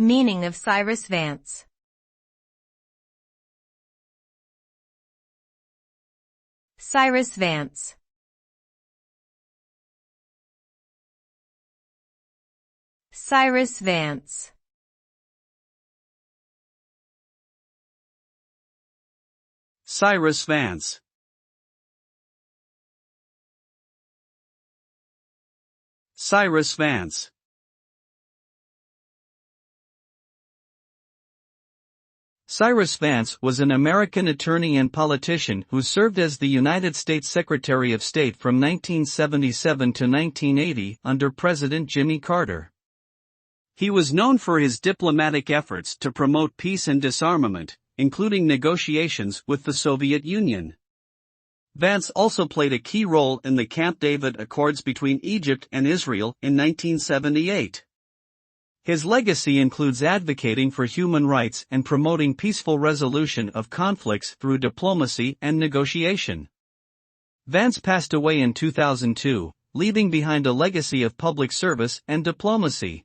Meaning of Cyrus Vance. Cyrus Vance. Cyrus Vance. Cyrus Vance. Cyrus Vance. Cyrus Vance was an American attorney and politician who served as the United States Secretary of State from 1977 to 1980 under President Jimmy Carter. He was known for his diplomatic efforts to promote peace and disarmament, including negotiations with the Soviet Union. Vance also played a key role in the Camp David Accords between Egypt and Israel in 1978. His legacy includes advocating for human rights and promoting peaceful resolution of conflicts through diplomacy and negotiation. Vance passed away in 2002, leaving behind a legacy of public service and diplomacy.